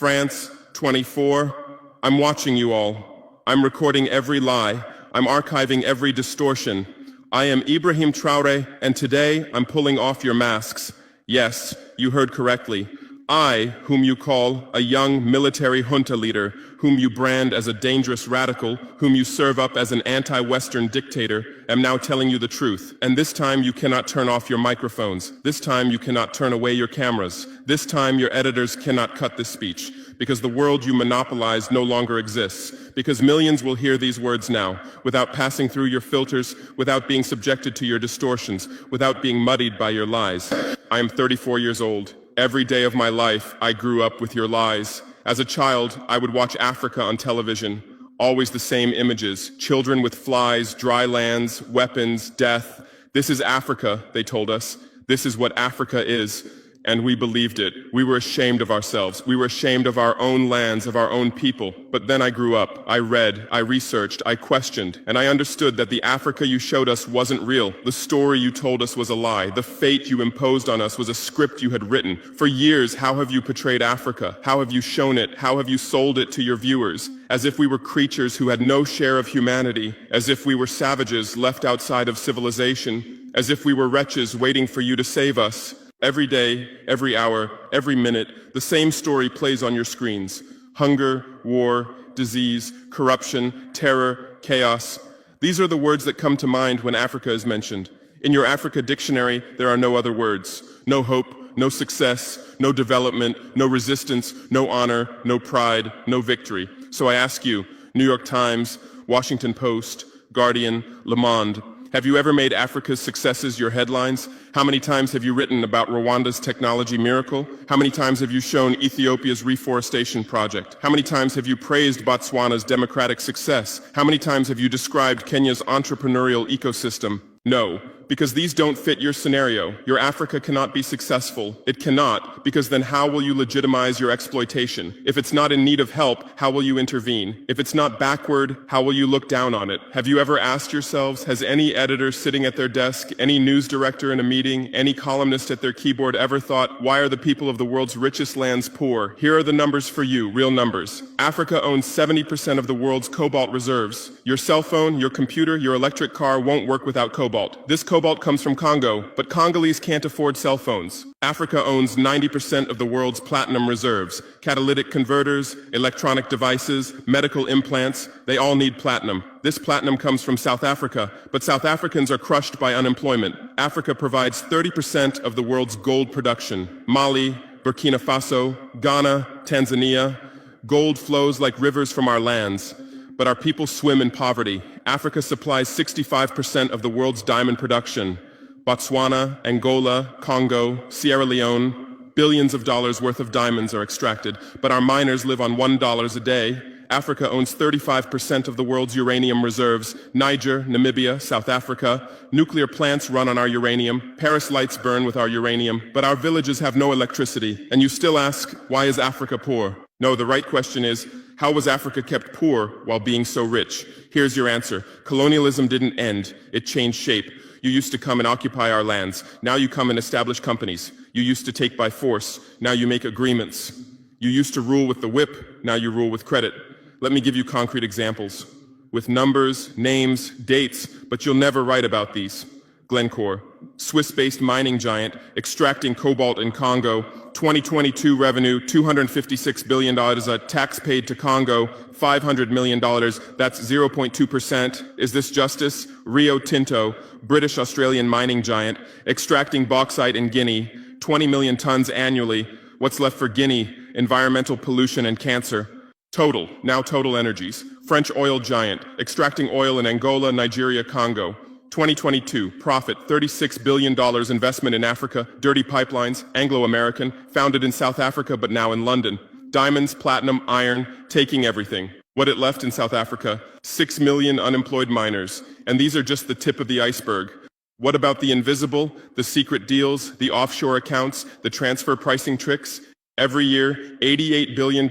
France, 24. I'm watching you all. I'm recording every lie. I'm archiving every distortion. I am Ibrahim Traore, and today I'm pulling off your masks. Yes, you heard correctly. I, whom you call a young military junta leader, whom you brand as a dangerous radical, whom you serve up as an anti-Western dictator, am now telling you the truth. And this time you cannot turn off your microphones. This time you cannot turn away your cameras. This time your editors cannot cut this speech. Because the world you monopolize no longer exists. Because millions will hear these words now, without passing through your filters, without being subjected to your distortions, without being muddied by your lies. I am 34 years old. Every day of my life, I grew up with your lies. As a child, I would watch Africa on television. Always the same images. Children with flies, dry lands, weapons, death. This is Africa, they told us. This is what Africa is. And we believed it. We were ashamed of ourselves. We were ashamed of our own lands, of our own people. But then I grew up. I read, I researched, I questioned, and I understood that the Africa you showed us wasn't real. The story you told us was a lie. The fate you imposed on us was a script you had written. For years, how have you portrayed Africa? How have you shown it? How have you sold it to your viewers? As if we were creatures who had no share of humanity. As if we were savages left outside of civilization. As if we were wretches waiting for you to save us. Every day, every hour, every minute, the same story plays on your screens. Hunger, war, disease, corruption, terror, chaos. These are the words that come to mind when Africa is mentioned. In your Africa dictionary, there are no other words. No hope, no success, no development, no resistance, no honor, no pride, no victory. So I ask you, New York Times, Washington Post, Guardian, Le Monde, have you ever made Africa's successes your headlines? How many times have you written about Rwanda's technology miracle? How many times have you shown Ethiopia's reforestation project? How many times have you praised Botswana's democratic success? How many times have you described Kenya's entrepreneurial ecosystem? No, because these don't fit your scenario. Your Africa cannot be successful. It cannot, because then how will you legitimize your exploitation? If it's not in need of help, how will you intervene? If it's not backward, how will you look down on it? Have you ever asked yourselves, has any editor sitting at their desk, any news director in a meeting, any columnist at their keyboard ever thought, why are the people of the world's richest lands poor? Here are the numbers for you, real numbers. Africa owns 70% of the world's cobalt reserves. Your cell phone, your computer, your electric car won't work without cobalt. This cobalt comes from Congo, but Congolese can't afford cell phones. Africa owns 90% of the world's platinum reserves. Catalytic converters, electronic devices, medical implants, they all need platinum. This platinum comes from South Africa, but South Africans are crushed by unemployment. Africa provides 30% of the world's gold production. Mali, Burkina Faso, Ghana, Tanzania. Gold flows like rivers from our lands. But our people swim in poverty. Africa supplies 65% of the world's diamond production. Botswana, Angola, Congo, Sierra Leone, billions of dollars worth of diamonds are extracted, but our miners live on $1 a day. Africa owns 35% of the world's uranium reserves. Niger, Namibia, South Africa. Nuclear plants run on our uranium. Paris lights burn with our uranium, but our villages have no electricity. And you still ask, why is Africa poor? No, the right question is, how was Africa kept poor while being so rich? Here's your answer. Colonialism didn't end. It changed shape. You used to come and occupy our lands. Now you come and establish companies. You used to take by force. Now you make agreements. You used to rule with the whip. Now you rule with credit. Let me give you concrete examples. With numbers, names, dates, but you'll never write about these. Glencore, Swiss-based mining giant, extracting cobalt in Congo. 2022 revenue, $256 billion, a tax paid to Congo, $500 million, that's 0.2%. Is this justice? Rio Tinto, British-Australian mining giant, extracting bauxite in Guinea, 20 million tons annually. What's left for Guinea? Environmental pollution and cancer. Total, now Total Energies, French oil giant, extracting oil in Angola, Nigeria, Congo. 2022, profit, $36 billion investment in Africa, dirty pipelines, Anglo-American, founded in South Africa but now in London. Diamonds, platinum, iron, taking everything. What it left in South Africa? 6 million unemployed miners. And these are just the tip of the iceberg. What about the invisible, the secret deals, the offshore accounts, the transfer pricing tricks? Every year, $88 billion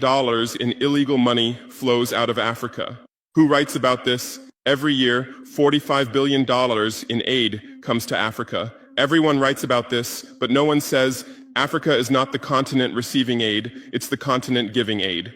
in illegal money flows out of Africa. Who writes about this? Every year, $45 billion in aid comes to Africa. Everyone writes about this, but no one says Africa is not the continent receiving aid, it's the continent giving aid.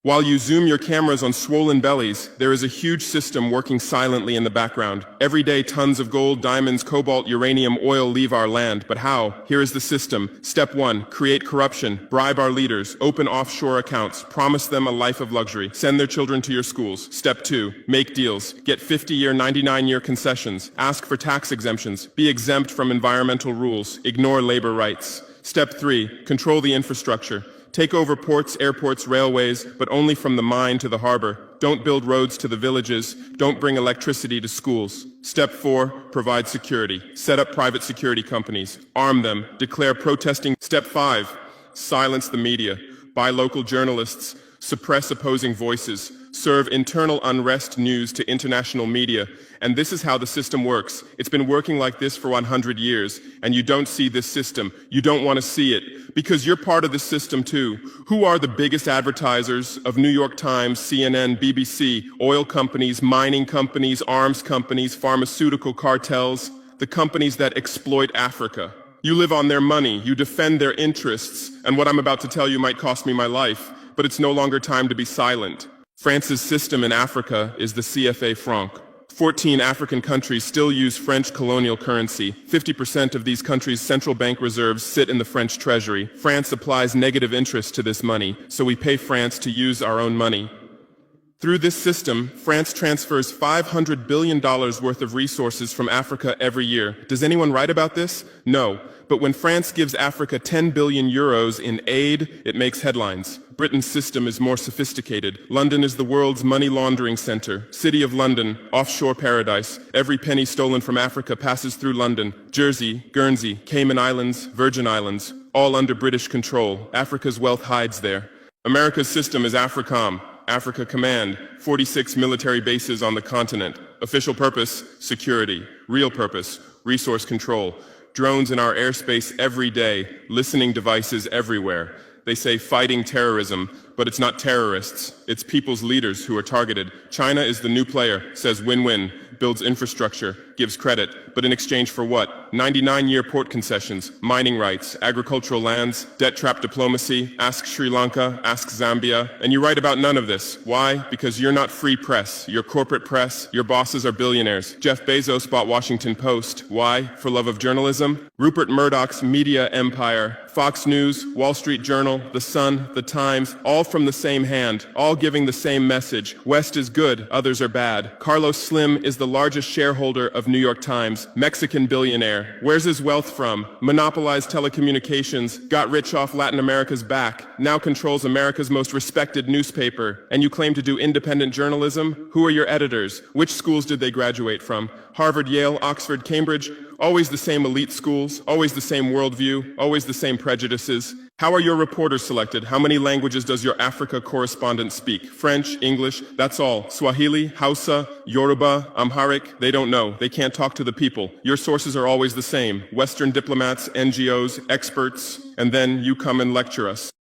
While you zoom your cameras on swollen bellies, there is a huge system working silently in the background. Every day, tons of gold, diamonds, cobalt, uranium, oil leave our land. But how? Here is the system. Step 1, create corruption, bribe our leaders, open offshore accounts, promise them a life of luxury, send their children to your schools. Step 2, make deals, get 50-year, 99-year concessions, ask for tax exemptions, be exempt from environmental rules, ignore labor rights. Step 3, control the infrastructure. Take over ports, airports, railways, but only from the mine to the harbor. Don't build roads to the villages. Don't bring electricity to schools. Step 4, provide security. Set up private security companies. Arm them. Declare protesting. Step 5, silence the media. Buy local journalists. Suppress opposing voices. Serve internal unrest news to international media. And this is how the system works. It's been working like this for 100 years, and you don't see this system. You don't want to see it, because you're part of the system too. Who are the biggest advertisers of New York Times, CNN, BBC, oil companies, mining companies, arms companies, pharmaceutical cartels, the companies that exploit Africa? You live on their money, you defend their interests, and what I'm about to tell you might cost me my life, but it's no longer time to be silent. France's system in Africa is the CFA franc. 14 African countries still use French colonial currency. 50% of these countries' central bank reserves sit in the French treasury. France applies negative interest to this money, so we pay France to use our own money. Through this system, France transfers $500 billion worth of resources from Africa every year. Does anyone write about this? No. But when France gives Africa 10 billion euros in aid, it makes headlines. Britain's system is more sophisticated. London is the world's money laundering center. City of London, offshore paradise. Every penny stolen from Africa passes through London. Jersey, Guernsey, Cayman Islands, Virgin Islands, all under British control. Africa's wealth hides there. America's system is AFRICOM, Africa Command, 46 military bases on the continent. Official purpose, security. Real purpose, resource control. Drones in our airspace every day, listening devices everywhere. They say fighting terrorism, but it's not terrorists. It's people's leaders who are targeted. China is the new player, says win-win, builds infrastructure, gives credit, but in exchange for what? 99-year port concessions, mining rights, agricultural lands, debt-trap diplomacy, ask Sri Lanka, ask Zambia, and you write about none of this. Why? Because you're not free press. You're corporate press. Your bosses are billionaires. Jeff Bezos bought Washington Post. Why? For love of journalism? Rupert Murdoch's media empire, Fox News, Wall Street Journal, The Sun, The Times, all from the same hand, all giving the same message. West is good, others are bad. Carlos Slim is the largest shareholder of New York Times, Mexican billionaire. Where's his wealth from? Monopolized telecommunications, got rich off Latin America's back, now controls America's most respected newspaper. And you claim to do independent journalism? Who are your editors? Which schools did they graduate from? Harvard, Yale, Oxford, Cambridge? Always the same elite schools, always the same worldview, always the same prejudices. How are your reporters selected? How many languages does your Africa correspondent speak? French, English, that's all. Swahili, Hausa, Yoruba, Amharic, they don't know. They can't talk to the people. Your sources are always the same. Western diplomats, NGOs, experts, and then you come and lecture us.